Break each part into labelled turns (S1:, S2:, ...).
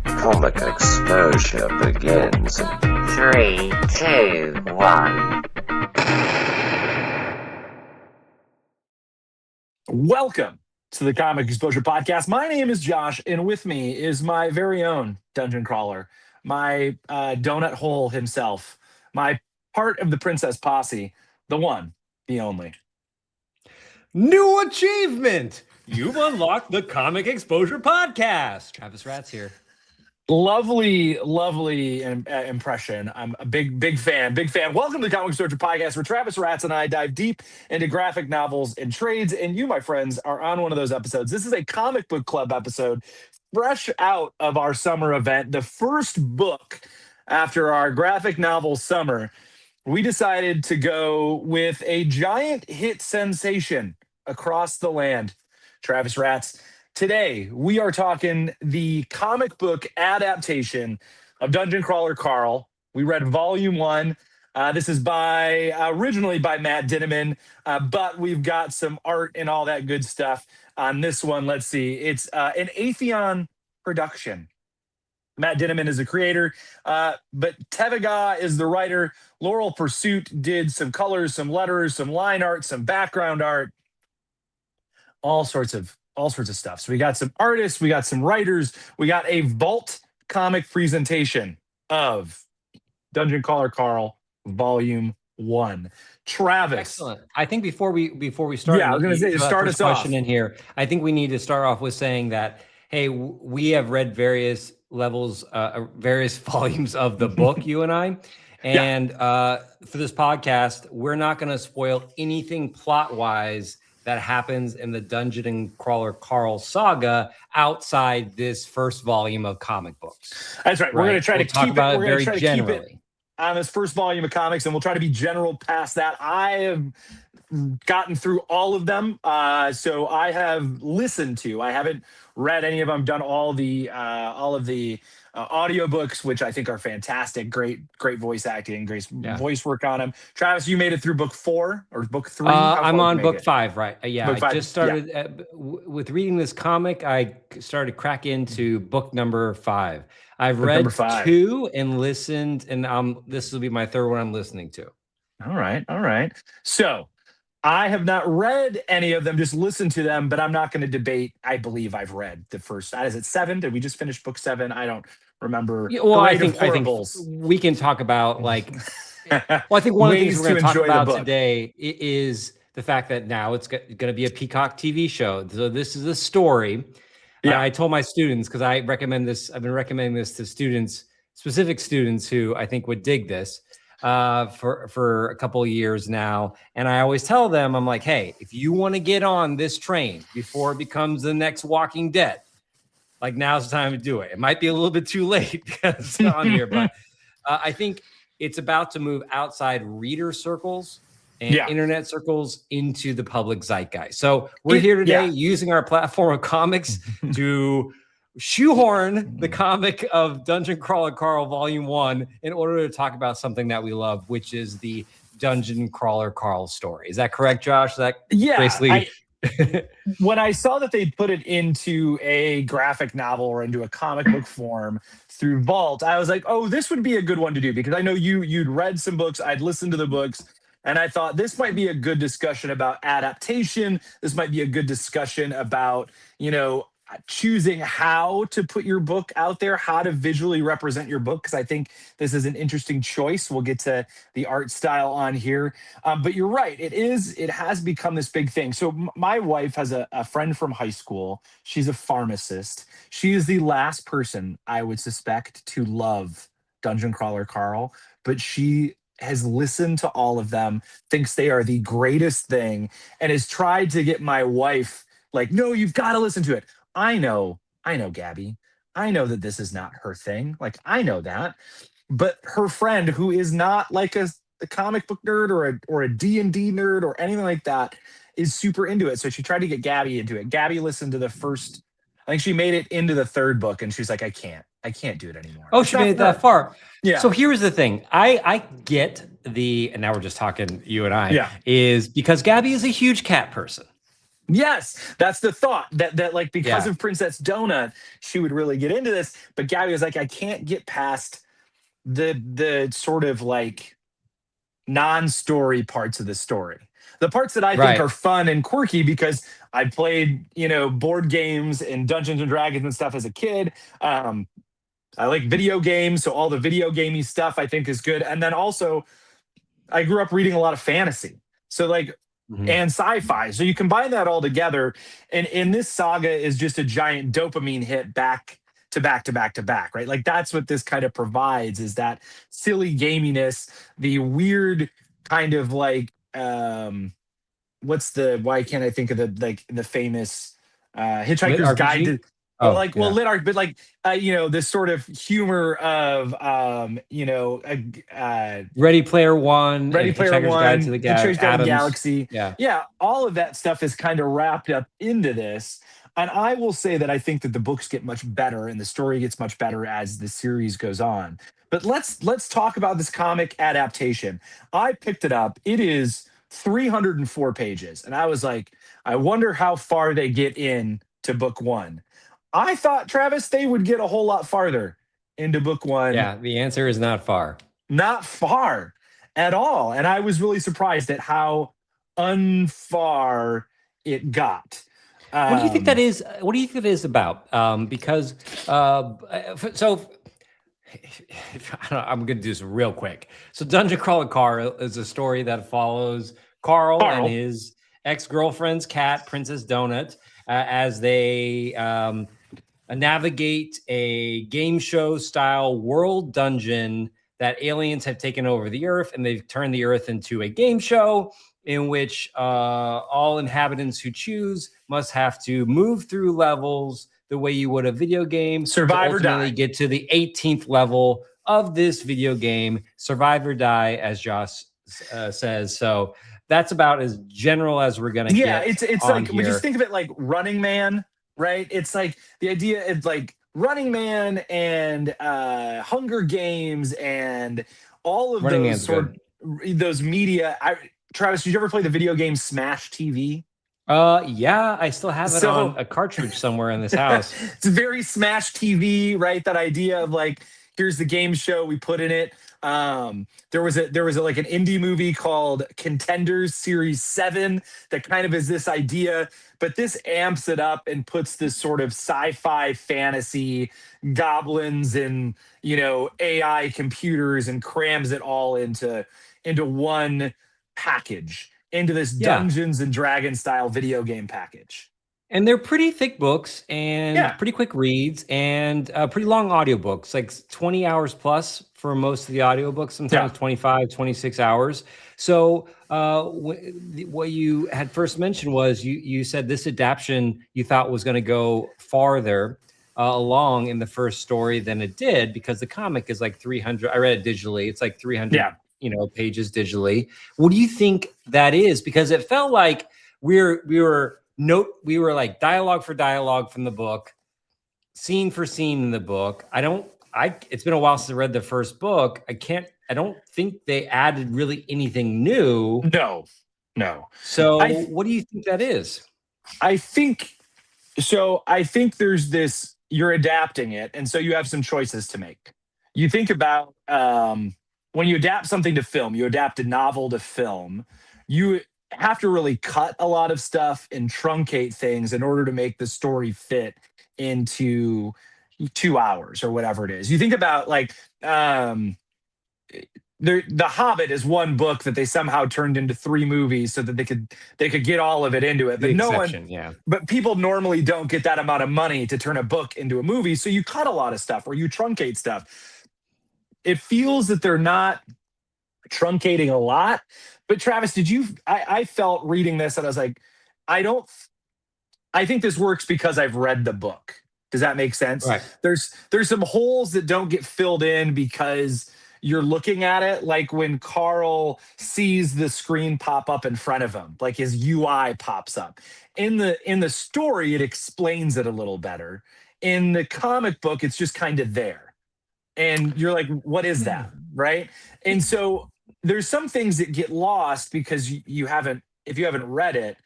S1: Comic exposure begins in 3, 2, 1.
S2: Welcome to the Comic Exposure Podcast. My name is Josh, and with me is my very own dungeon crawler, my donut hole himself, my part of the Princess Posse, the one, the only.
S3: New achievement! You've unlocked the Comic Exposure Podcast. Travis Ratz here.
S2: Lovely impression. I'm a big fan. Welcome to the Comic Exposure Podcast, where Travis Ratz and I dive deep into graphic novels and trades, and you, my friends, are on one of those episodes. This is a comic book club episode, fresh out of our summer event, the first book after our graphic novel summer. We decided to go with a giant hit sensation across the land, Travis Ratz. Today, we are talking the comic book adaptation of Dungeon Crawler Carl. We read Volume 1. This is originally by Matt Dinniman, but we've got some art and all that good stuff on this one. Let's see. It's an Atheon production. Matt Dinniman is the creator, but Teviga is the writer. Laurel Pursuit did some colors, some letters, some line art, some background art, all sorts of stuff. So we got some artists, we got some writers, we got a vault comic presentation of Dungeon Crawler Carl Volume 1. Travis.
S3: Excellent. I think before we start,
S2: I was going to say, start us off.
S3: In here. I think we need to start off with saying that, hey, we have read various volumes of the book, you and I. And for this podcast, we're not going to spoil anything plot-wise that happens in the Dungeon Crawler Carl saga outside this first volume of comic books.
S2: That's right. We're going to try to keep it.
S3: We're going to try to keep it
S2: on this first volume of comics, and we'll try to be general past that. I have gotten through all of them, so I have listened to. I haven't read any of them. Done all of the audiobooks, which I think are fantastic. Great voice acting, great voice work on them. Travis, you made it through book 4 or book 3?
S3: I'm on book 5, right?
S2: Book 5.
S3: I just started with reading this comic. I started to crack into book number 5. I've read 2 and listened, and this will be my third one I'm listening to.
S2: All right. So I have not read any of them, just listened to them, but I'm not going to debate. I believe I've read the first. Is it 7? Did we just finish book 7? I don't remember.
S3: Well, I think we can talk about I think one of the things we're going to talk about today is the fact that now it's going to be a Peacock TV show. So this is a story. Yeah. I told my students, because I've been recommending this to specific students who I think would dig this for a couple of years now. And I always tell them, I'm like, hey, if you want to get on this train before it becomes the next Walking Dead, now's the time to do it. It might be a little bit too late because it's on here, but I think it's about to move outside reader circles and internet circles into the public zeitgeist. So we're here today using our platform of comics to shoehorn the comic of Dungeon Crawler Carl Volume 1 in order to talk about something that we love, which is the Dungeon Crawler Carl story. Is that correct, Josh? Basically...
S2: When I saw that they put it into a graphic novel or into a comic book form through Vault, I was like, oh, this would be a good one to do, because I know you'd read some books, I'd listened to the books, and I thought this might be a good discussion about adaptation. This might be a good discussion about, choosing how to put your book out there, how to visually represent your book, because I think this is an interesting choice. We'll get to the art style on here. But you're right. It has become this big thing. So my wife has a friend from high school. She's a pharmacist. She is the last person I would suspect to love Dungeon Crawler Carl, but she has listened to all of them, thinks they are the greatest thing, and has tried to get my wife no, you've got to listen to it. I know, Gabby. I know that this is not her thing. I know that. But her friend, who is not a comic book nerd or a D&D nerd or anything like that, is super into it. So she tried to get Gabby into it. Gabby listened to the first, I think she made it into the 3rd book, and she's like, I can't do it anymore.
S3: Oh, she made it that far.
S2: Yeah.
S3: So here's the thing. I get and now we're just talking, you and I, is because Gabby is a huge cat person.
S2: Yes, that's the thought that like because of Princess Donut, she would really get into this. But Gabby was like, I can't get past the sort of like non-story parts of the story. The parts that I think
S3: Right.
S2: are fun and quirky because I played, board games and Dungeons and Dragons and stuff as a kid. I like video games, so all the video gamey stuff I think is good. And then also I grew up reading a lot of fantasy. So like
S3: Mhm.
S2: and sci-fi. So you combine that all together, and this saga is just a giant dopamine hit back to back to back to back, right? Like that's what this kind of provides is that silly gaminess, the weird kind of like why can't I think of the famous
S3: Lit
S2: Hitchhiker's Guide
S3: RPG?
S2: to
S3: Oh, yeah.
S2: lit art, but like this sort of humor of
S3: Ready Player One
S2: Ready
S3: and
S2: Player
S3: Hitchhiker's Guide to
S2: One,
S3: the
S2: Hitchhiker's Guide to the
S3: Adams.
S2: Galaxy.
S3: Yeah.
S2: Yeah, all of that stuff is kind of wrapped up into this. And I will say that I think that the books get much better and the story gets much better as the series goes on. But let's talk about this comic adaptation. I picked it up. It is 304 pages. And I was like, I wonder how far they get in to book one. I thought, Travis, they would get a whole lot farther into book one.
S3: Yeah, the answer is not far.
S2: Not far at all. And I was really surprised at how unfar it got.
S3: What do you think that is? What do you think it is about? Because so I'm going to do this real quick. So Dungeon Crawler Carl is a story that follows Carl and his ex-girlfriend's cat, Princess Donut, as they navigate a game show style world dungeon that aliens have taken over the earth, and they've turned the earth into a game show in which all inhabitants who choose must have to move through levels the way you would a video game,
S2: survive
S3: to
S2: or
S3: ultimately
S2: die.
S3: get to the 18th level of this video game, survive or die, as Josh says. So that's about as general as we're gonna
S2: Yeah,
S3: get.
S2: it's
S3: on
S2: like we
S3: here.
S2: just think of it like Running Man, right? It's like the idea is like Running Man and Hunger Games and all of
S3: Running
S2: those
S3: Man's
S2: those media. Travis, did you ever play the video game Smash TV?
S3: Yeah, I still have it
S2: So
S3: on a cartridge somewhere in this house.
S2: it's very Smash TV, right? That idea of like, here's the game show we put in it. There was like an indie movie called Contenders Series 7 that kind of is this idea, but this amps it up and puts this sort of sci-fi fantasy goblins and AI computers and crams it all into one package, into this
S3: Yeah.
S2: Dungeons and Dragons style video game package.
S3: And they're pretty thick books and
S2: Yeah.
S3: pretty quick reads and pretty long audiobooks, like 20 hours plus for most of the audiobooks, sometimes 25, 26 hours. So what you had first mentioned was you said this adaptation you thought was going to go farther along in the first story than it did, because the comic is like 300. I read it digitally. It's like 300 pages digitally. What do you think that is? Because it felt like we were like dialogue for dialogue from the book, scene for scene in the book. It's been a while since I read the first book. I don't think they added really anything new.
S2: No.
S3: So what do you think that is?
S2: I think there's this, you're adapting it, and so you have some choices to make. You think about when you adapt something to film, you adapt a novel to film, you have to really cut a lot of stuff and truncate things in order to make the story fit into 2 hours or whatever it is. You think about like The Hobbit is one book that they somehow turned into 3 movies so that they could get all of it into it. But but people normally don't get that amount of money to turn a book into a movie, so you cut a lot of stuff or you truncate stuff. It feels that they're not truncating a lot. But Travis, I felt reading this and I was like, I think this works because I've read the book. Does that make sense?
S3: Right.
S2: There's some holes that don't get filled in because you're looking at it, like when Carl sees the screen pop up in front of him, like his UI pops up. In the story, it explains it a little better. In the comic book, it's just kind of there. And you're like, what is that? Right. And so there's some things that get lost because if you haven't read it.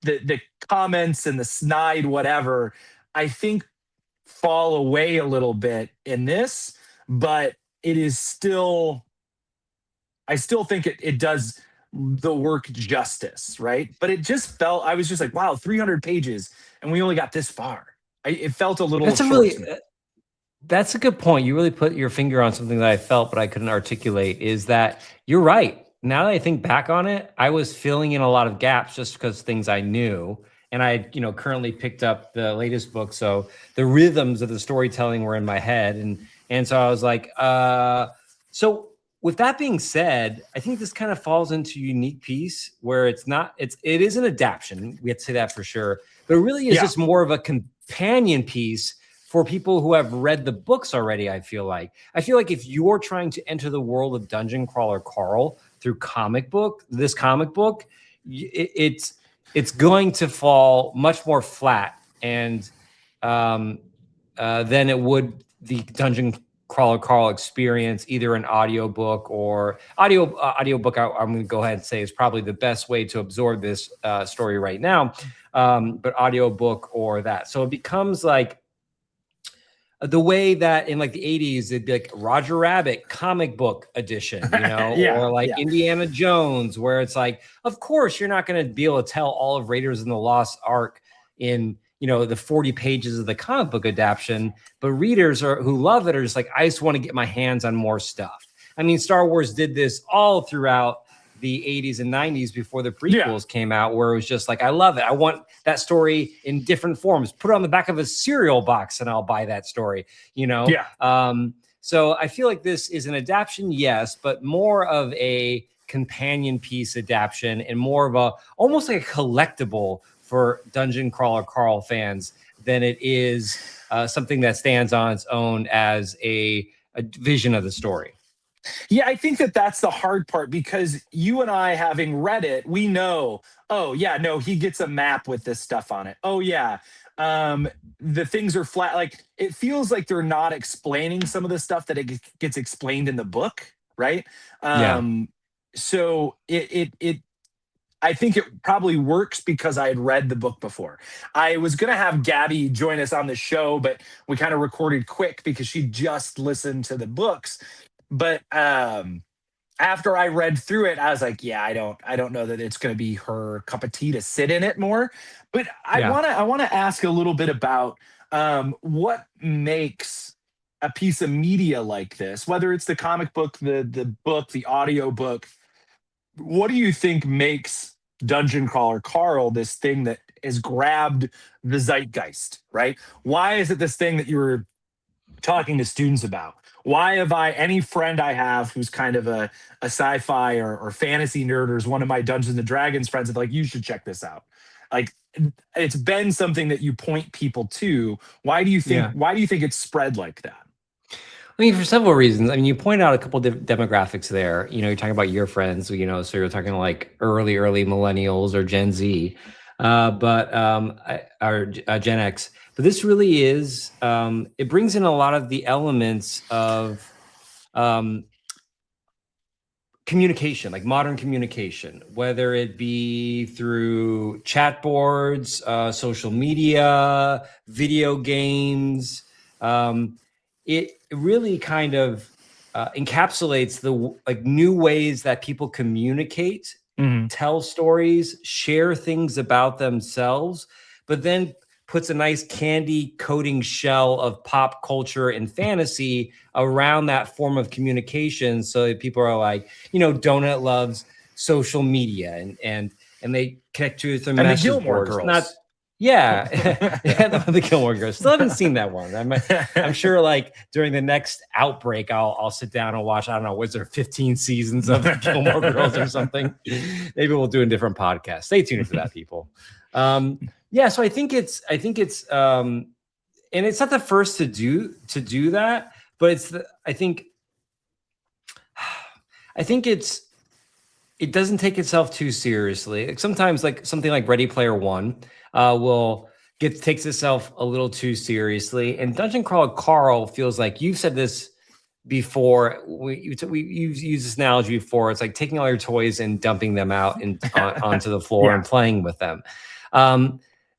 S2: the comments and the snide whatever, I think fall away a little bit in this, but it is still, I still think it does the work justice, right? But it just felt, I was just like, wow, 300 pages and we only got this far. It felt a little
S3: That's a
S2: short.
S3: really that's a good point. You really put your finger on something that I felt but I couldn't articulate, is that you're right. Now that I think back on it, I was filling in a lot of gaps just because things I knew. And I, currently picked up the latest book, so the rhythms of the storytelling were in my head, and so I was like, so with that being said, I think this kind of falls into a unique piece where it is an adaptation. We have to say that for sure, but it really is just more of a companion piece for people who have read the books already. I feel like if you're trying to enter the world of Dungeon Crawler Carl through this comic book, it's going to fall much more flat and than it would the Dungeon Crawler Carl experience, either an audiobook or audiobook. I'm going to go ahead and say is probably the best way to absorb this story right now. But audiobook or that. So it becomes like the way that in like the 80s, it'd be like Roger Rabbit comic book edition, or like Indiana Jones, where it's like, of course, you're not going to be able to tell all of Raiders in the Lost Ark in, the 40 pages of the comic book adaptation, but readers who love it are just like, I just want to get my hands on more stuff. I mean, Star Wars did this all throughout the 80s and 90s before the prequels came out, where it was just like, I love it. I want that story in different forms. Put it on the back of a cereal box and I'll buy that story, So I feel like this is an adaptation, yes, but more of a companion piece adaptation and more of almost like a collectible for Dungeon Crawler Carl fans than it is something that stands on its own as a vision of the story.
S2: Yeah, I think that's the hard part, because you and I, having read it, we know, oh yeah, no, he gets a map with this stuff on it. Oh yeah, the things are flat. Like, it feels like they're not explaining some of the stuff that it gets explained in the book, right? So I think it probably works because I had read the book before. I was going to have Gabby join us on the show, but we kind of recorded quick because she just listened to the books. But after I read through it, I was like, yeah, I don't know that it's going to be her cup of tea to sit in it more. But I want to ask a little bit about what makes a piece of media like this, whether it's the comic book, the book, the audio book. What do you think makes Dungeon Crawler Carl this thing that has grabbed the zeitgeist, right? Why is it this thing that you were talking to students about? Why have any friend I have who's kind of a sci-fi or fantasy nerd, or is one of my Dungeons and Dragons friends, like, you should check this out. Like, it's been something that you point people to. Why do you think it's spread like that?
S3: I mean, for several reasons. I mean, you point out a couple of demographics there. You're talking about your friends, so you're talking like early millennials or Gen Z, or Gen X. But this really is, it brings in a lot of the elements of communication, like modern communication, whether it be through chat boards, social media, video games. It really kind of encapsulates the new ways that people communicate, tell stories, share things about themselves, but then puts a nice candy coating shell of pop culture and fantasy around that form of communication, so that people are like, Donut loves social media and they connect to their message
S2: the Gilmore
S3: boards.
S2: Girls.
S3: The Gilmore Girls. Still haven't seen that one. I'm sure, like, during the next outbreak, I'll sit down and watch. I don't know, was there 15 seasons of Gilmore Girls or something? Maybe we'll do a different podcast. Stay tuned for that, people. So I think it's, and it's not the first to do that, but I think it doesn't take itself too seriously. Like, sometimes, like something like Ready Player One takes itself a little too seriously, and Dungeon Crawler Carl feels like, you've said this before. You've used this analogy before. It's like taking all your toys and dumping them out onto the floor and playing with them.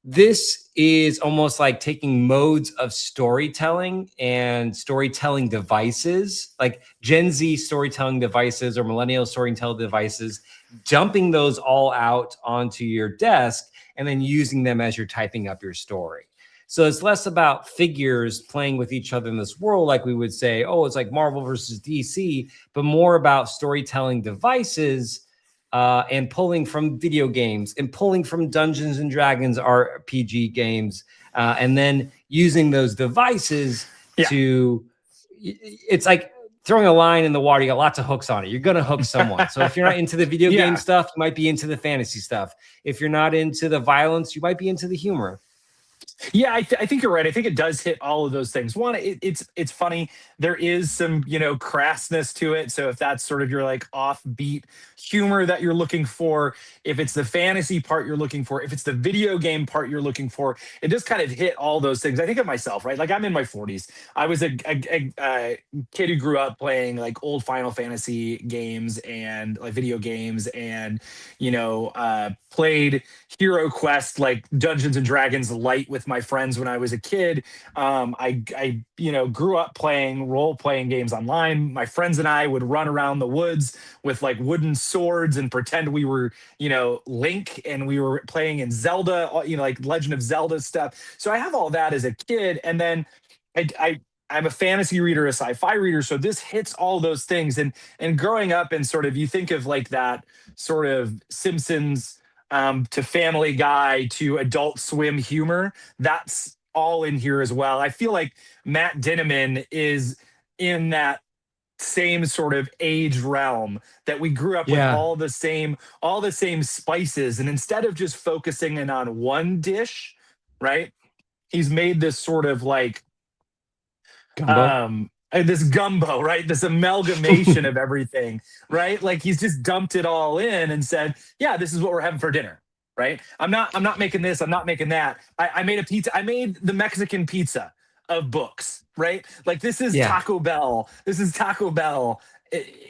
S3: This is almost like taking modes of storytelling and storytelling devices, like Gen Z storytelling devices or millennial storytelling devices, dumping those all out onto your desk and then using them as you're typing up your story. So it's less about figures playing with each other in this world, like we would say, oh, it's like Marvel versus DC, but more about storytelling devices and pulling from video games and pulling from Dungeons and Dragons RPG games, and then using those devices to, it's like throwing a line in the water. You got lots of hooks on it. You're going to hook someone. So if you're not into the video game stuff, you might be into the fantasy stuff. If you're not into the violence, you might be into the humor.
S2: Yeah, I think you're right. I think it does hit all of those things. One, it's funny. There is some, crassness to it. So if that's sort of your like offbeat humor that you're looking for, if it's the fantasy part you're looking for, if it's the video game part you're looking for, it just kind of hit all those things. I think of myself, right? Like I'm in my 40s. I was a kid who grew up playing like old Final Fantasy games and like video games, and played Hero Quest, like Dungeons and Dragons Light with my friends when I was a kid. I grew up playing role-playing games online. My friends and I would run around the woods with like wooden swords and pretend we were, Link, and we were playing in Zelda, like Legend of Zelda stuff. So I have all that as a kid. And then I'm a fantasy reader, a sci-fi reader, so this hits all those things. And growing up and sort of, you think of like that sort of Simpsons to Family Guy to Adult Swim humor, that's all in here as well. I feel like Matt Dinniman is in that same sort of age realm, that we grew up with all the same spices, and instead of just focusing in on one dish, right? He's made this sort of like
S3: gumbo.
S2: This gumbo, right? This amalgamation of everything, right? Like he's just dumped it all in and said, yeah, this is what we're having for dinner, right? I'm not making this, I'm not making that. I made a pizza. I made the Mexican pizza of books, right? Like this is Taco Bell. This is Taco Bell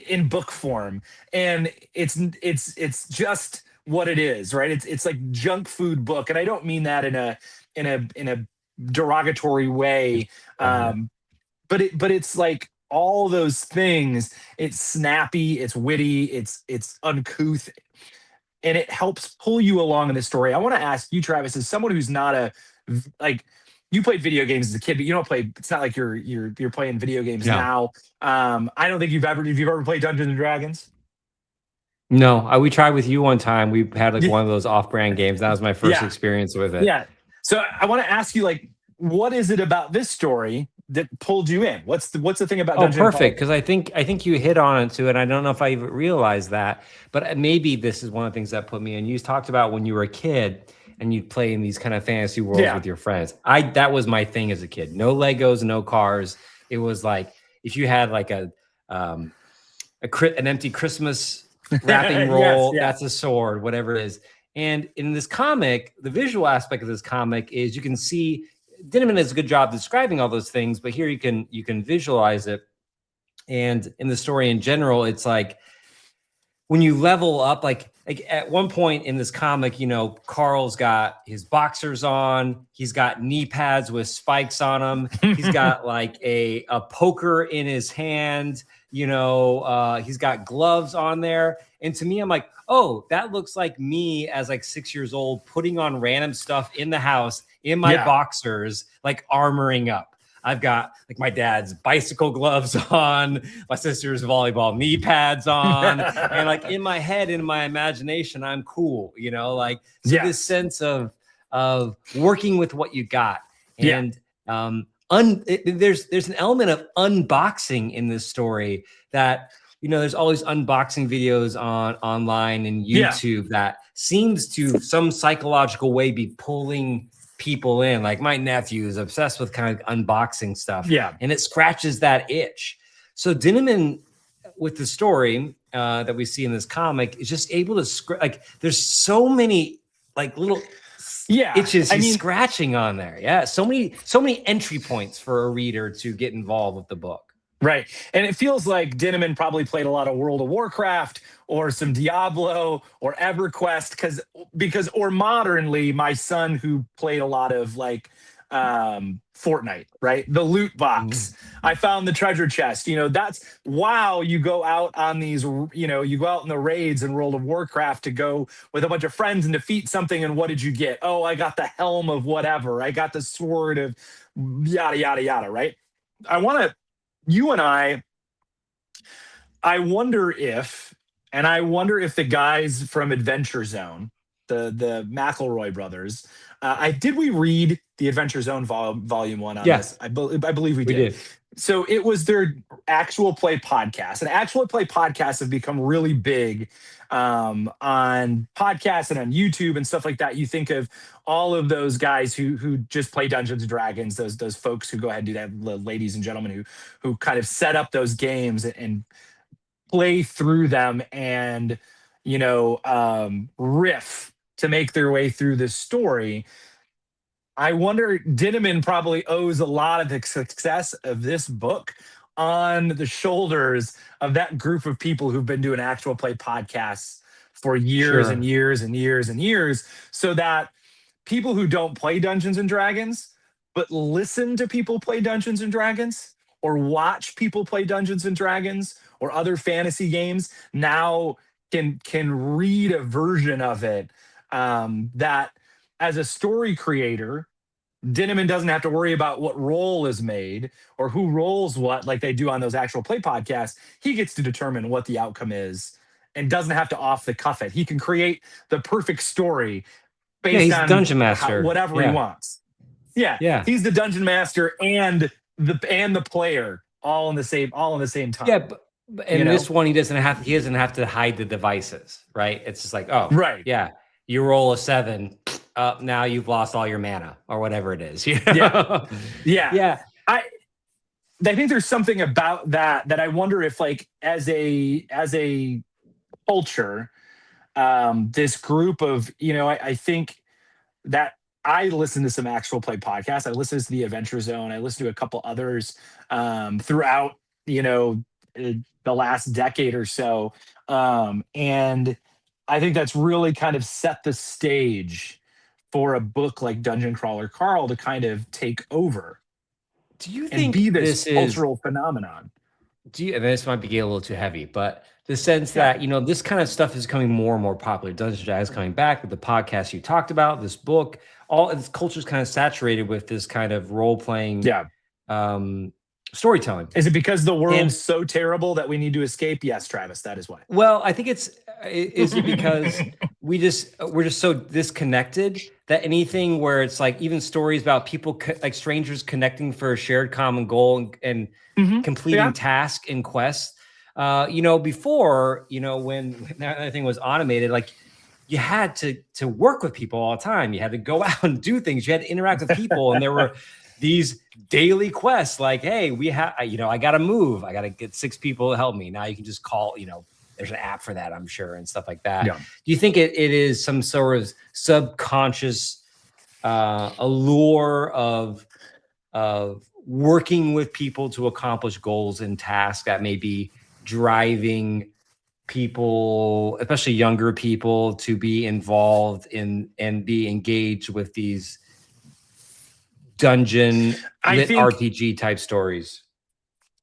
S2: in book form. And it's just what it is, right? It's like junk food book. And I don't mean that in a derogatory way. But it's like all those things. It's snappy, it's witty, it's uncouth, and it helps pull you along in the story. I want to ask you, Travis, as someone who's not like, you played video games as a kid, but you don't play. It's not like you're playing video games now. I don't think you've ever played Dungeons and Dragons.
S3: No, we tried with you one time. We had like one of those off-brand games. That was my first experience with it.
S2: Yeah. So I want to ask you, like, what is it about this story that pulled you in? What's the thing about Dungeon?
S3: Perfect, because I think you hit on it too, and I don't know if I even realized that, but maybe this is one of the things that put me in. You talked about when you were a kid and you'd play in these kind of fantasy worlds with your friends. That was my thing as a kid. No Legos, no cars. It was like if you had like an empty Christmas wrapping roll, that's a sword, whatever it is. And in this comic, the visual aspect of this comic is you can see Dinniman does a good job describing all those things, but here you can visualize it. And in the story in general, it's like when you level up, like at one point in this comic, Carl's got his boxers on, he's got knee pads with spikes on them, he's got like a poker in his hand, he's got gloves on there. And to me, I'm like, oh, that looks like me as like 6 years old, putting on random stuff in the house in my boxers, like armoring up. I've got like my dad's bicycle gloves on, my sister's volleyball knee pads on, and like in my head, in my imagination, I'm cool, this sense of working with what you got. And there's an element of unboxing in this story that, there's always unboxing videos online and YouTube that seems to some psychological way be pulling people in. Like my nephew is obsessed with kind of unboxing stuff. And it scratches that itch. So Dinniman, with the story that we see in this comic, is just able to like there's so many like little itches he's scratching on there. So many entry points for a reader to get involved with the book.
S2: Right. And it feels like Dinneman probably played a lot of World of Warcraft or some Diablo or EverQuest or modernly my son who played a lot of like Fortnite, right? The loot box. I found the treasure chest. That's wow, you go out on these, you go out in the raids in World of Warcraft to go with a bunch of friends and defeat something, and what did you get? Oh, I got the helm of whatever. I got the sword of yada yada yada, right? I want to you and I wonder if, and I wonder if the guys from Adventure Zone, the McElroy brothers, did we read the Adventure Zone volume one on this? I believe we did. So it was their actual play podcast, and actual play podcasts have become really big on podcasts and on YouTube and stuff like that. You think of all of those guys who just play Dungeons and Dragons, those folks who go ahead and do that, ladies and gentlemen who kind of set up those games and play through them and riff to make their way through this story. I wonder, Dinneman probably owes a lot of the success of this book on the shoulders of that group of people who've been doing actual play podcasts for years and years and years and years, so that people who don't play Dungeons and Dragons but listen to people play Dungeons and Dragons or watch people play Dungeons and Dragons or other fantasy games now can read a version of it that, as a story creator, Dinneman doesn't have to worry about what role is made or who rolls what like they do on those actual play podcasts. He gets to determine what the outcome is and doesn't have to off the cuff it. He can create the perfect story based on
S3: Dungeon master.
S2: Whatever he wants. Yeah. He's the dungeon master and the player all in the same time.
S3: Yeah, but in this one he doesn't have to hide the devices, right? It's just like, oh,
S2: right.
S3: Yeah, you roll a 7, now you've lost all your mana or whatever it is.
S2: Yeah. I think there's something about that I wonder if, like, as a culture, this group of, I think that I listen to some actual play podcasts. I listen to the Adventure Zone. I listen to a couple others throughout, the last decade or so. And I think that's really kind of set the stage for a book like Dungeon Crawler Carl to kind of take over.
S3: Do you think
S2: be this cultural phenomenon?
S3: And this might be a little too heavy, but the sense that, this kind of stuff is becoming more and more popular. Dungeons & Dragons is coming back with the podcast you talked about, this book, all this culture is kind of saturated with this kind of role-playing storytelling.
S2: Is it because the world's so terrible that we need to escape? Yes, Travis, that is why.
S3: Well, I think is it because we're just so disconnected that anything where it's like even stories about people like strangers connecting for a shared common goal and completing tasks and quests. Before, when everything was automated, like you had to work with people all the time. You had to go out and do things. You had to interact with people, and there were these daily quests like, hey, I got to move. I got to get 6 people to help me. Now you can just call, there's an app for that, I'm sure, and stuff like that. Yeah. Do you think it is some sort of subconscious allure of working with people to accomplish goals and tasks that may be driving people, especially younger people, to be involved in and be engaged with these dungeon RPG type stories?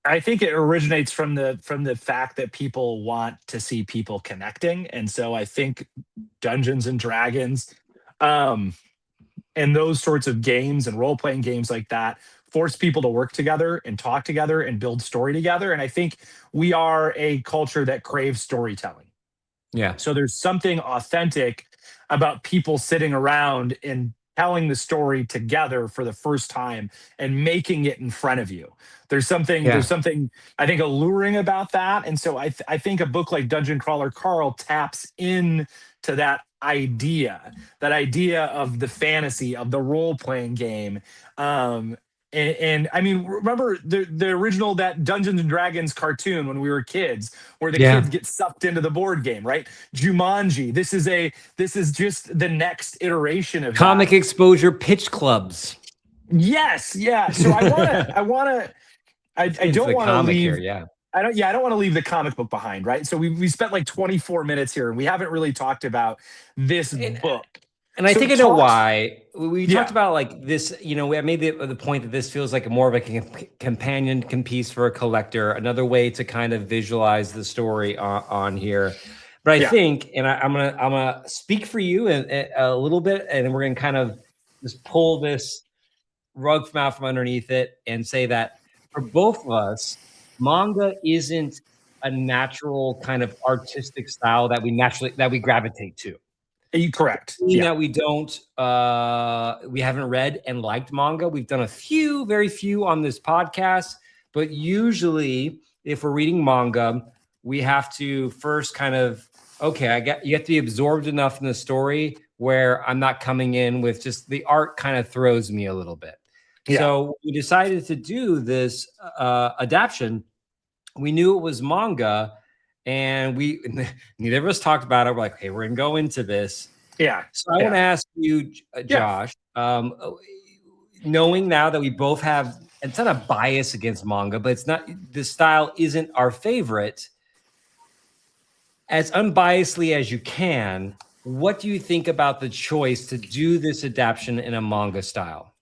S2: I think it originates from the fact that people want to see people connecting. And so I think Dungeons and Dragons and those sorts of games and role-playing games like that force people to work together and talk together and build story together. And I think we are a culture that craves storytelling.
S3: Yeah.
S2: So there's something authentic about people sitting around and telling the story together for the first time and making it in front of you. There's something I think alluring about that. And so I think a book like Dungeon Crawler Carl taps in to that idea of the fantasy of the role-playing game. And I mean, remember the original, that Dungeons and Dragons cartoon when we were kids, where the kids get sucked into the board game, right? Jumanji. This is just the next iteration of
S3: comic exposure pitch clubs.
S2: Yes, yeah. So I I don't want to leave.
S3: Here, yeah.
S2: I don't want to leave the comic book behind, right? So we spent like 24 minutes here, and we haven't really talked about this book.
S3: And I think I know why. We talked about like this, you know, I made the point that this feels like more of a companion piece for a collector, another way to kind of visualize the story on here. But I think, and I'm gonna speak for you a little bit, and we're gonna kind of just pull this rug from out from underneath it and say that for both of us, manga isn't a natural kind of artistic style that we gravitate to.
S2: Correct.
S3: That we don't, we haven't read and liked manga. We've done very few on this podcast, but usually if we're reading manga, we have to first kind of, you have to be absorbed enough in the story where I'm not coming in with just the art kind of throws me a little bit. Yeah. So we decided to do this adaptation. We knew it was manga, and neither of us talked about it. We're like, hey, we're gonna go into this.
S2: Yeah.
S3: So I want to ask you, Josh, knowing now that we both have, it's not a bias against manga, but it's not, the style isn't our favorite. As unbiasedly as you can, what do you think about the choice to do this adaptation in a manga style?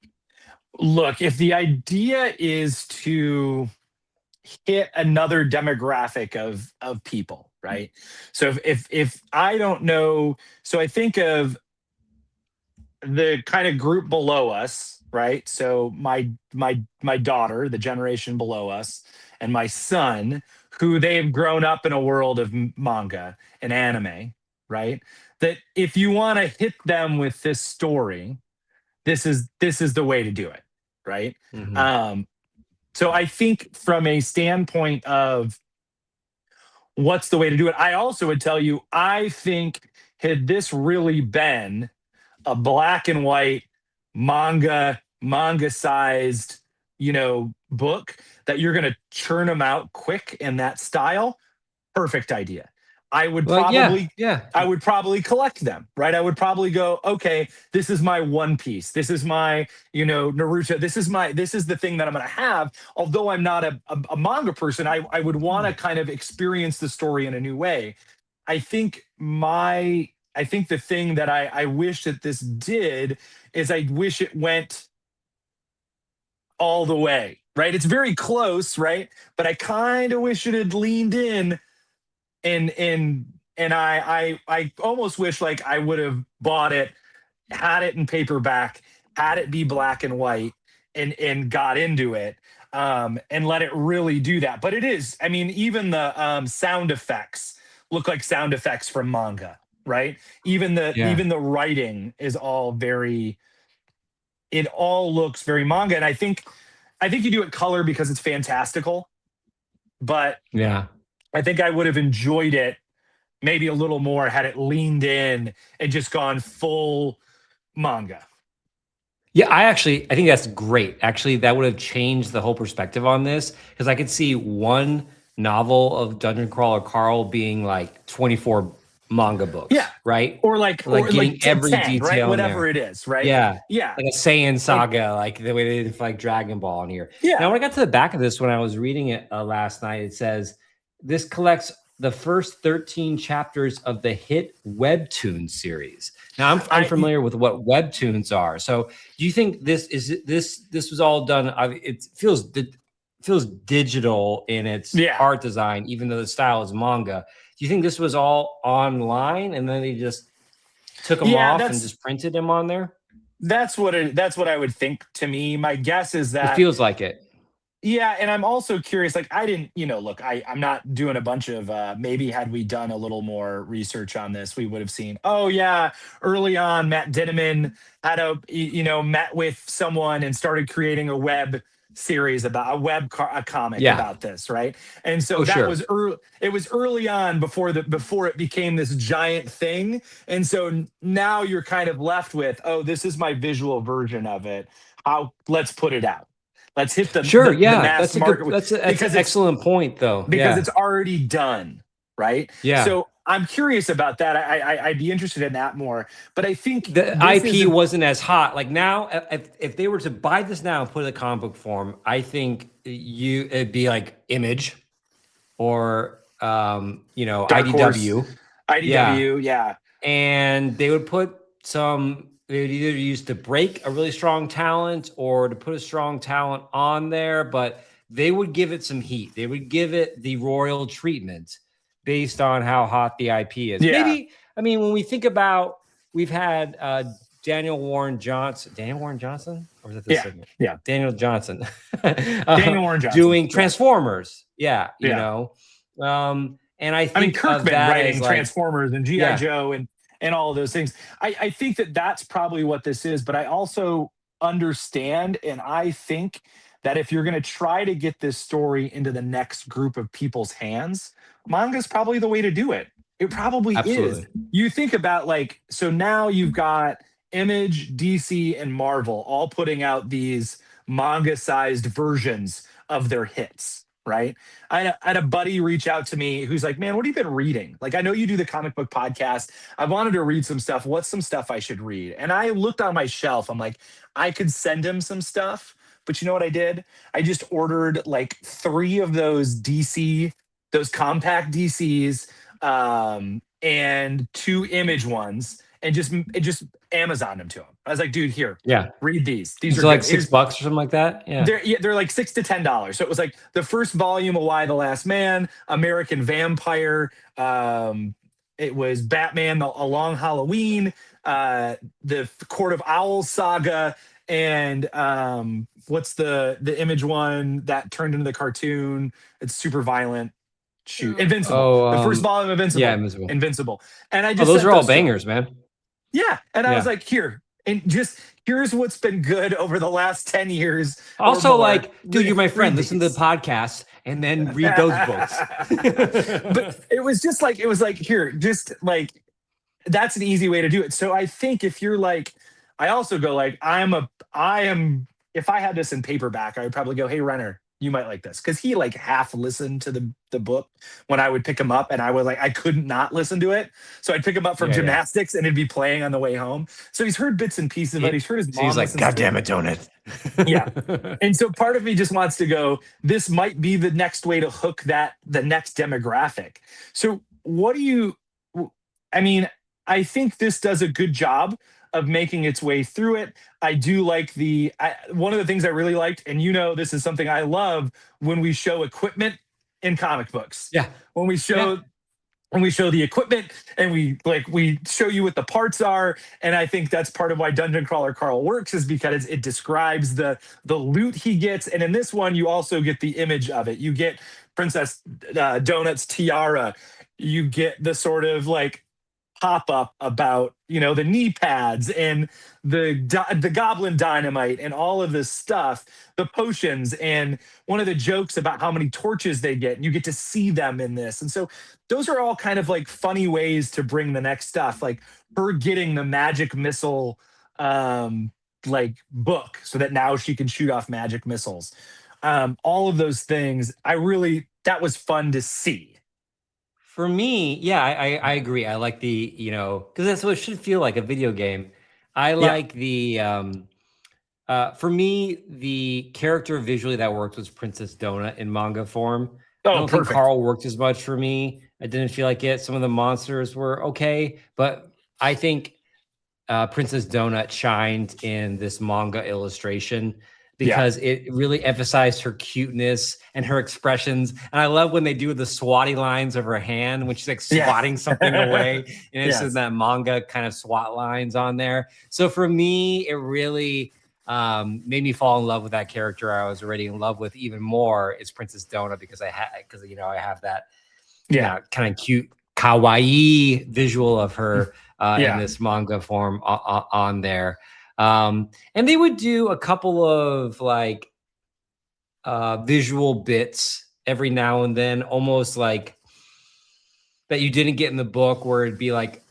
S2: Look, if the idea is to hit another demographic of people, right? So if I don't know, so I think of the kind of group below us, right? So my daughter, the generation below us, and my son, who they've grown up in a world of manga and anime, right? That if you want to hit them with this story, this is the way to do it, right? Mm-hmm. So I think from a standpoint of what's the way to do it, I also would tell you, I think had this really been a black and white manga sized, book that you're going to churn them out quick in that style, perfect idea. I would I would probably collect them, right? I would probably go, okay, this is my One Piece. This is my, Naruto. This is the thing that I'm going to have. Although I'm not a manga person, I would want to kind of experience the story in a new way. I think the thing that I wish that this did is I wish it went all the way, right? It's very close, right? But I kind of wish it had leaned in. And I almost wish like I would have bought it, had it in paperback, had it be black and white, and got into it, and let it really do that. But it is, I mean, even the sound effects look like sound effects from manga, right? Even the writing is all it all looks very manga. And I think you do it color because it's fantastical, but I think I would have enjoyed it maybe a little more had it leaned in and just gone full manga.
S3: Yeah, I think that's great. Actually, that would have changed the whole perspective on this, because I could see one novel of Dungeon Crawler Carl being like 24 manga books, right?
S2: Or getting
S3: every
S2: 10,
S3: detail,
S2: right? Whatever it is, right?
S3: Yeah, like a Saiyan saga, like the way they did like Dragon Ball in here. Yeah. Now, when I got to the back of this, when I was reading it last night, it says this collects the first 13 chapters of the hit webtoon series. Now, I'm unfamiliar with what webtoons are. So, do you think this was all done? It feels digital in its art design, even though the style is manga. Do you think this was all online and then they just took them off and just printed them on there?
S2: That's what I would think. To me, my guess is that
S3: it feels like it.
S2: Yeah, and I'm also curious, like I didn't, look, I'm not doing a bunch of, maybe had we done a little more research on this, we would have seen, early on, Matt Dinneman had met with someone and started creating a web series about a comic about this, right? And so was early. It was early on before it became this giant thing. And so now you're kind of left with, this is my visual version of it. Let's put it out. Let's hit the mass market.
S3: That's an excellent point, though.
S2: Because it's already done, right?
S3: Yeah.
S2: So I'm curious about that. I'd be interested in that more. But I think
S3: the IP wasn't as hot. Like now, if they were to buy this now and put it in a comic book form, I think it'd be like Image or you know,
S2: Dark
S3: IDW.
S2: Horse. IDW, yeah.
S3: And they would put some, they would either use to break a really strong talent or to put a strong talent on there, but they would give it some heat. They would give it the royal treatment based on how hot the IP is.
S2: Yeah.
S3: Maybe, I mean, when we think about, we've had Daniel Warren Johnson, or is that the segment?
S2: Yeah.
S3: Daniel Johnson.
S2: Daniel Warren Johnson.
S3: Doing Transformers. Yeah. You know, and I think
S2: Kirkman writing
S3: like,
S2: Transformers and G.I. Joe and all of those things. I think that's probably what this is, but I also understand, and I think that if you're going to try to get this story into the next group of people's hands, manga is probably the way to do it. It probably is. You think about like, so now you've got Image, DC, and Marvel all putting out these manga-sized versions of their hits, right? I had a buddy reach out to me who's like, man, what have you been reading? Like, I know you do the comic book podcast. I wanted to read some stuff. What's some stuff I should read? And I looked on my shelf. I'm like, I could send him some stuff. But you know what I did? I just ordered like 3 of those those compact DCs, and 2 Image ones, and just Amazon them to him. I was like, dude, here, read these. These are
S3: like $6 or something like that. Yeah,
S2: they're like $6 to $10. So it was like the first volume of Why the Last Man, American Vampire. It was Batman: A Long Halloween, the Court of Owls saga, and what's the Image one that turned into the cartoon? It's super violent. Shoot, Invincible. The first volume of Invincible.
S3: Yeah,
S2: Invincible. And I just
S3: those are all bangers, man.
S2: Yeah, and I was like, here, and here's what's been good over the last 10 years.
S3: Also, like, dude, you're my friend. Listen to the podcast and then read those books.
S2: But it was just like, here, just like, that's an easy way to do it. So I think if you're like, I also go like, if I had this in paperback, I would probably go, hey, Renner, you might like this. Because he like half listened to the book when I would pick him up, and I was like, I couldn't not listen to it. So I'd pick him up from gymnastics and it'd be playing on the way home. So he's heard bits and pieces of it. He's heard his mom.
S3: He's like, God damn it, Donut.
S2: Yeah. And so part of me just wants to go, this might be the next way to hook the next demographic. So I think this does a good job of making its way through it. I do like one of the things I really liked, and this is something I love, when we show equipment in comic books.
S3: Yeah.
S2: When we show the equipment and we show you what the parts are. And I think that's part of why Dungeon Crawler Carl works, is because it describes the loot he gets. And in this one, you also get the image of it. You get Princess Donut's tiara. You get the sort of like pop-up about the knee pads and the goblin dynamite and all of this stuff, the potions, and one of the jokes about how many torches they get, and you get to see them in this. And so those are all kind of like funny ways to bring the next stuff, like her getting the magic missile like book so that now she can shoot off magic missiles. All of those things, that was fun to see.
S3: For me, yeah, I agree. I like the, because that's what it should feel like, a video game. I like the, for me, the character visually that worked was Princess Donut in manga form. I don't think Carl worked as much for me. I didn't feel like it. Some of the monsters were okay, but I think Princess Donut shined in this manga illustration, because it really emphasized her cuteness and her expressions. And I love when they do the swatty lines of her hand when she's like swatting something away. And it's just that manga kind of swat lines on there. So for me, it really made me fall in love with that character I was already in love with even more, is Princess Donut, because I have that kind of cute kawaii visual of her in this manga form on there. And they would do a couple of like visual bits every now and then, almost like that you didn't get in the book, where it'd be like,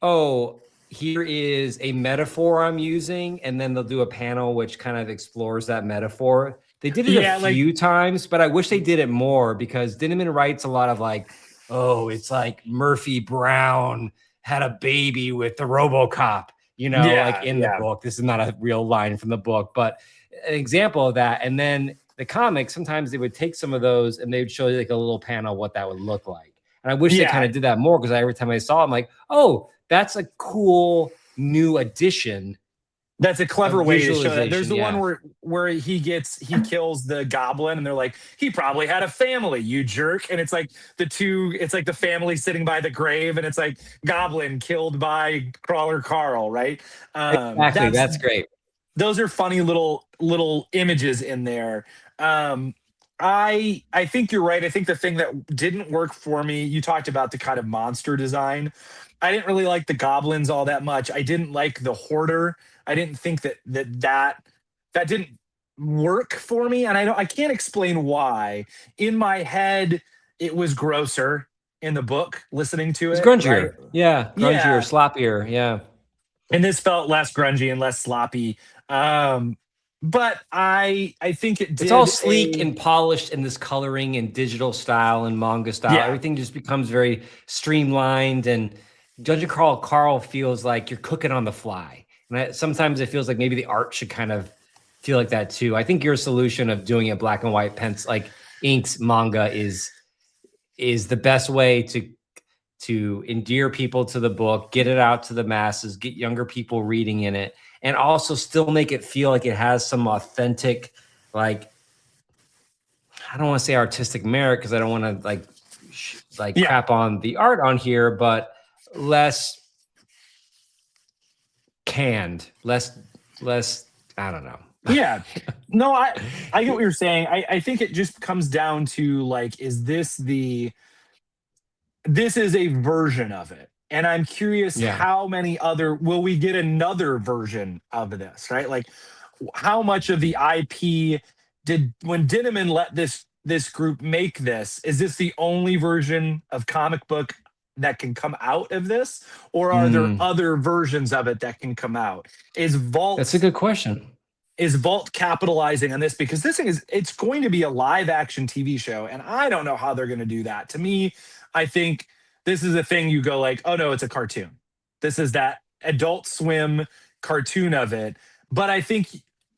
S3: oh, here is a metaphor I'm using, and then they'll do a panel which kind of explores that metaphor. They did it a few times, but I wish they did it more, because Dinneman writes a lot of like oh, it's like Murphy Brown had a baby with the RoboCop, like in the book. This is not a real line from the book, but an example of that. And then the comics, sometimes they would take some of those and they would show you like a little panel of what that would look like. And I wish they kind of did that more, because every time I saw it, I'm like, oh, that's a cool new addition.
S2: That's a clever way to show that. There's the one where he kills the goblin, and they're like, he probably had a family, you jerk. And it's like the family sitting by the grave, and it's like goblin killed by Crawler Carl, right?
S3: Exactly. That's great.
S2: Those are funny little images in there. I think you're right. I think the thing that didn't work for me, you talked about the kind of monster design. I didn't really like the goblins all that much. I didn't like the hoarder. I didn't think that didn't work for me, and I can't explain why. In my head, it was grosser in the book. Listening to it,
S3: it's grungier,
S2: right?
S3: Grungier, sloppier, yeah.
S2: And this felt less grungy and less sloppy. But I think it did.
S3: It's all sleek and polished in this coloring and digital style and manga style.
S2: Yeah.
S3: Everything just becomes very streamlined, and Dungeon Crawl Carl feels like you're cooking on the fly. And sometimes it feels like maybe the art should kind of feel like that too. I think your solution of doing a black and white pencil, like inks manga, is the best way to endear people to the book, get it out to the masses, get younger people reading in it, and also still make it feel like it has some authentic, like, I don't want to say artistic merit, because I don't want to crap on the art on here, but less canned, less I don't know.
S2: Yeah. No, I get what you're saying. I think it just comes down to, like, this is a version of it. And I'm curious how many other, will we get another version of this, right? Like, how much of the IP when Dinneman let this group make this, is this the only version of comic book that can come out of this, or are there other versions of it that can come out? That's
S3: a good question.
S2: Is Vault capitalizing on this? Because this thing it's going to be a live action TV show, and I don't know how they're going to do that. To me, I think this is a thing you go like, oh no, it's a cartoon. This is that Adult Swim cartoon of it. But I think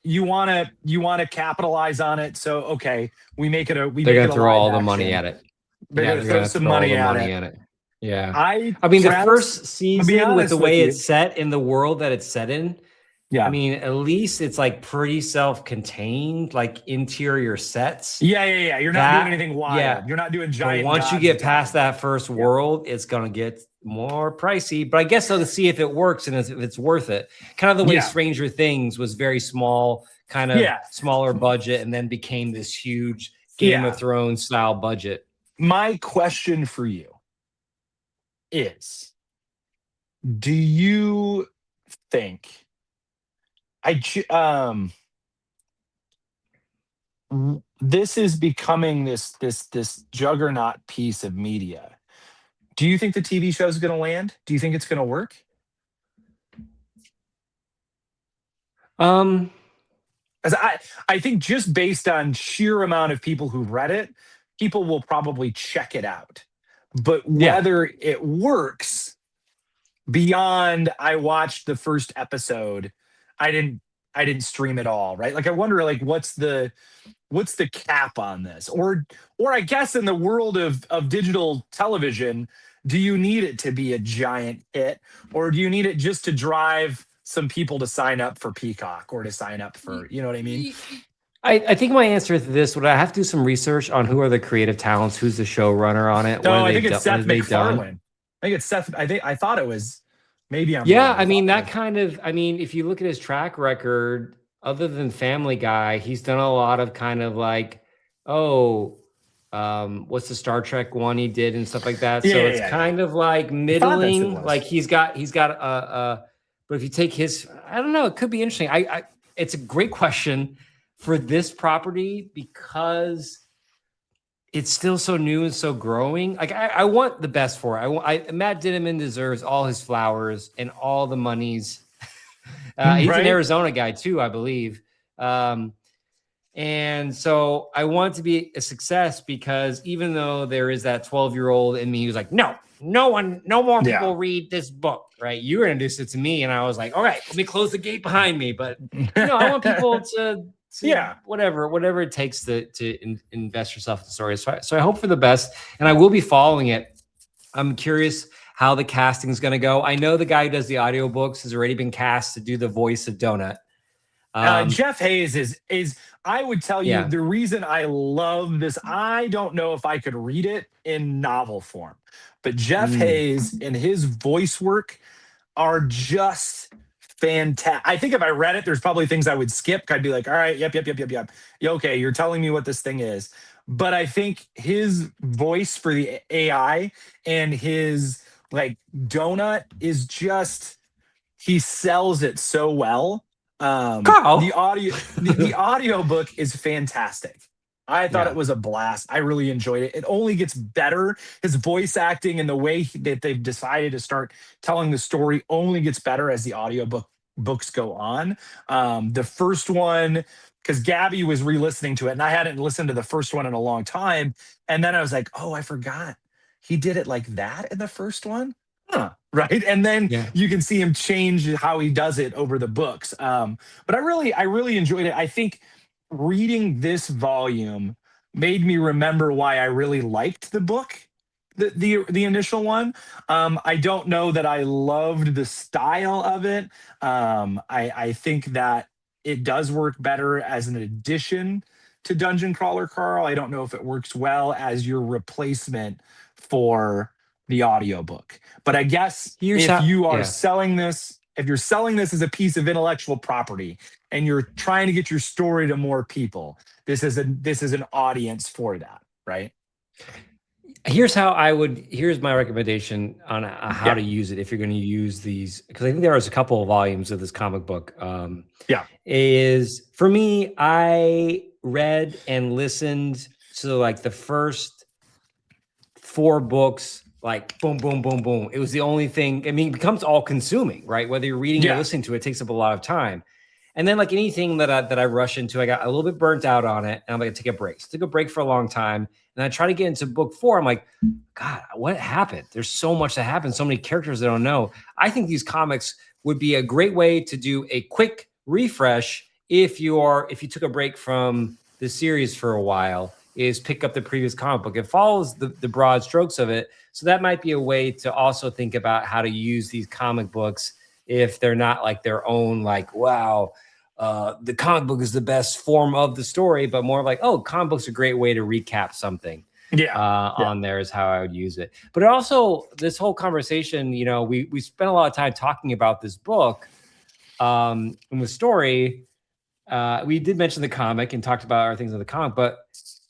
S2: you want to capitalize on it. So okay, we make it
S3: they're going to throw all the money at it.
S2: They're going to throw some money at it.
S3: Yeah. I mean, the first season, with the way it's set in the world that it's set in, I mean, at least it's like pretty self-contained, like interior sets.
S2: Yeah. You're not doing anything wild.
S3: Yeah.
S2: You're not doing giant.
S3: But once you get past that first world, it's going to get more pricey. But I guess so, to see if it works and if it's worth it. Kind of the way Stranger Things was very small, kind of smaller budget, and then became this huge Game of Thrones style budget.
S2: My question for you is, do you think this is becoming this juggernaut piece of media? Do you think the TV show is going to land? Do you think it's going to work? As I think, just based on sheer amount of people who read it, people will probably check it out. But whether it works, beyond I watched the first episode, I didn't stream it all, right? Like, I wonder, like, what's the cap on this? Or I guess in the world of digital television, do you need it to be a giant hit, or do you need it just to drive some people to sign up for Peacock or to sign up for, you know what I mean?
S3: I think my answer to this, would I have to do some research on who are the creative talents, who's the showrunner on it?
S2: No, I think it's Seth MacFarlane. I think it's Seth. I thought it was, maybe I'm
S3: wrong. I mean, that kind of, I mean, if you look at his track record, other than Family Guy, he's done a lot of kind of like, what's the Star Trek one he did and stuff like that. So it's kind of like middling. Like he's got but if you take his, I don't know, it could be interesting. It's a great question for this property, because it's still so new and so growing. Like, I want the best for it. Matt Dinneman deserves all his flowers and all the monies. He's an Arizona guy too, I believe. And And so I want it to be a success because even though there is that 12-year-old in me who's like, no more people read this book, right? You introduced it to me and I was like, all right, let me close the gate behind me. But I want people to whatever it takes to invest yourself in the story. So I hope for the best, and I will be following it. I'm curious how the casting is going to go. I know the guy who does the audiobooks has already been cast to do the voice of Donut.
S2: Jeff Hayes is I would tell you the reason I love this. I don't know if I could read it in novel form, but Jeff Hayes and his voice work are just fantastic. I think if I read it, there's probably things I would skip. I'd be like, all right, yep. Yeah, okay, you're telling me what this thing is. But I think his voice for the AI and his like Donut is just, he sells it so well. The audiobook is fantastic. I thought it was a blast. I really enjoyed it. It only gets better. His voice acting and the way that they've decided to start telling the story only gets better as the books go on. The first one, because Gabby was re-listening to it, and I hadn't listened to the first one in a long time. And then I was like, oh, I forgot. He did it like that in the first one? Huh. Right. And then you can see him change how he does it over the books. But I really enjoyed it. I think reading this volume made me remember why I really liked the book, the initial one. I don't know that I loved the style of it. I think that it does work better as an addition to Dungeon Crawler Carl. I don't know if it works well as your replacement for the audiobook. But I guess if you're selling this as a piece of intellectual property and you're trying to get your story to more people, this is an audience for that, right?
S3: Here's my recommendation on how to use it if you're going to use these, because I think there was a couple of volumes of this comic book. Is for me, I read and listened to like the first 4 books, like boom, boom, boom, boom. It was the only thing. I mean, it becomes all consuming, right? Whether you're reading or listening to it, takes up a lot of time. And then like anything that I rush into, I got a little bit burnt out on it, and I'm going to take a break. So I took a break for a long time, and I try to get into book 4. I'm like, God, what happened? There's so much that happened, so many characters I don't know. I think these comics would be a great way to do a quick refresh if you took a break from the series for a while, is pick up the previous comic book. It follows the broad strokes of it. So that might be a way to also think about how to use these comic books if they're not like their own, like, wow, the comic book is the best form of the story, but more like, oh, comic book's a great way to recap something. On there is how I would use it. But also this whole conversation, we spent a lot of time talking about this book and the story. We did mention the comic and talked about our things in the comic, but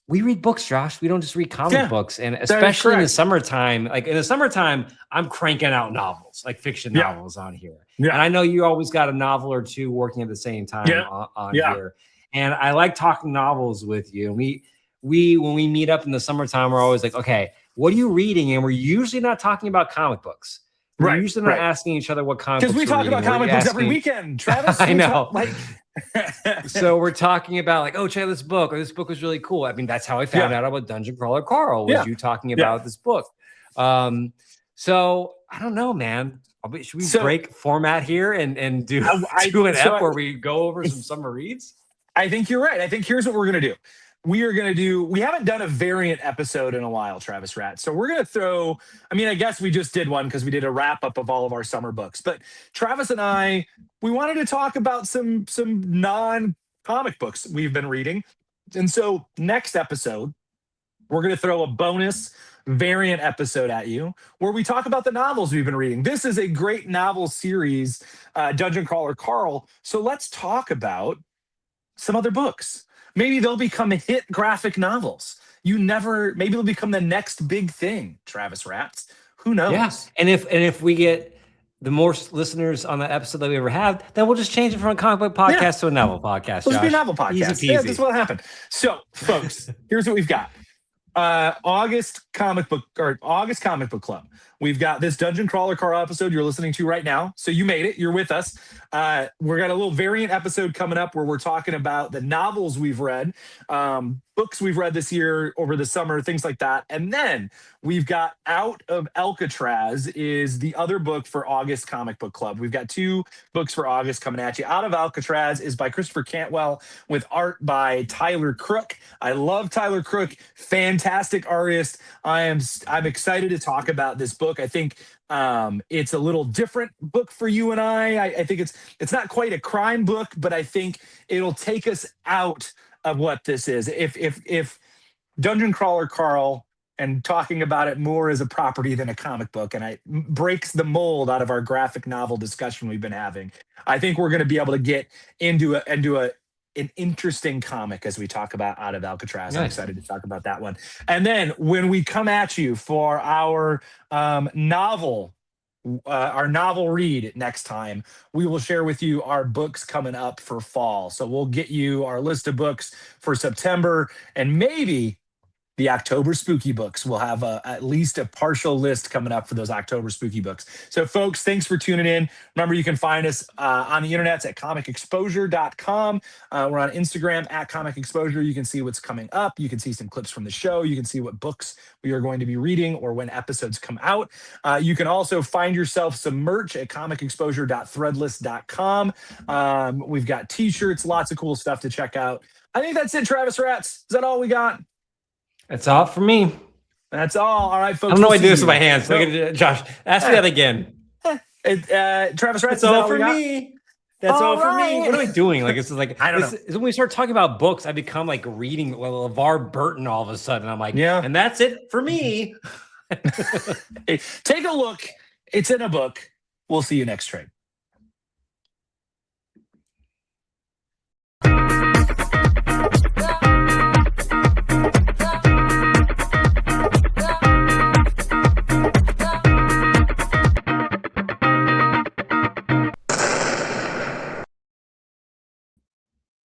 S3: we read books, Josh. We don't just read comic books. And especially in the summertime, like in the summertime, I'm cranking out novels, like fiction novels on here. And I know you always got a novel or two working at the same time on here. And I like talking novels with you. And we when we meet up in the summertime, we're always like, okay, what are you reading? And we're usually not talking about comic books. We're usually not asking each other what comic books
S2: because we talk about comic books every weekend, Travis.
S3: I know. So we're talking about like, oh, check out this book, or this book was really cool. I mean, that's how I found out about Dungeon Crawler Carl, was you talking about this book. So I don't know, man. Should we break format here and do an ep where we go over some summer reads?
S2: I think you're right. I think here's what we're going to do. We haven't done a variant episode in a while, Travis Rat. So we're going to I guess we just did one because we did a wrap up of all of our summer books. But Travis and I, we wanted to talk about some non-comic books we've been reading. And so next episode, we're going to throw a bonus variant episode at you where we talk about the novels we've been reading. This is a great novel series, Dungeon Crawler Carl. So let's talk about some other books. Maybe they'll become hit graphic novels. Maybe they'll become the next big thing, Travis Rats. Who knows?
S3: Yeah. And if we get the more listeners on the episode that we ever have, then we'll just change it from a comic book podcast to a novel podcast.
S2: Let's be a novel podcast.
S3: Easy peasy.
S2: Yeah, this is what happened. So, folks, here's what we've got. August Comic Book Club. we've got this Dungeon Crawler Carl episode you're listening to right now. So you made it. You're with us. We're got a little variant episode coming up where we're talking about the novels we've read, books we've read this year over the summer, things like that. And then we've got Out of Alcatraz is the other book for August Comic Book Club. We've got 2 books for August coming at you. Out of Alcatraz is by Christopher Cantwell with art by Tyler Crook. I love Tyler Crook, fantastic artist. I'm excited to talk about this book. I think it's a little different book for you and I think it's not quite a crime book, but I think it'll take us out of what this is. If Dungeon Crawler Carl and talking about it more as a property than a comic book, and it breaks the mold out of our graphic novel discussion we've been having, I think we're going to be able to get into an interesting comic as we talk about Out of Alcatraz. Nice. I'm excited to talk about that one. And then when we come at you for our novel read next time, we will share with you our books coming up for fall. So we'll get you our list of books for September, and maybe the October spooky books. We'll have at least a partial list coming up for those October spooky books. So folks, thanks for tuning in. Remember, you can find us on the internet at comicexposure.com. We're on Instagram at Comic Exposure. You can see what's coming up. You can see some clips from the show. You can see what books we are going to be reading or when episodes come out. You can also find yourself some merch at comicexposure.threadless.com. We've got t-shirts, lots of cool stuff to check out. I think that's it, Travis Rats. Is that all we got?
S3: That's all for me.
S2: That's all. All right, folks.
S3: I don't know what I do this with my hands. No. Josh, ask me that again.
S2: Travis Rats,
S3: that's all for me. That's all for me. What am I doing? Like, this is like,
S2: I don't know.
S3: When we start talking about books, I become like reading LeVar Burton all of a sudden. I'm like,
S2: yeah.
S3: And that's it for me.
S2: Hey, take a look. It's in a book. We'll see you next trade.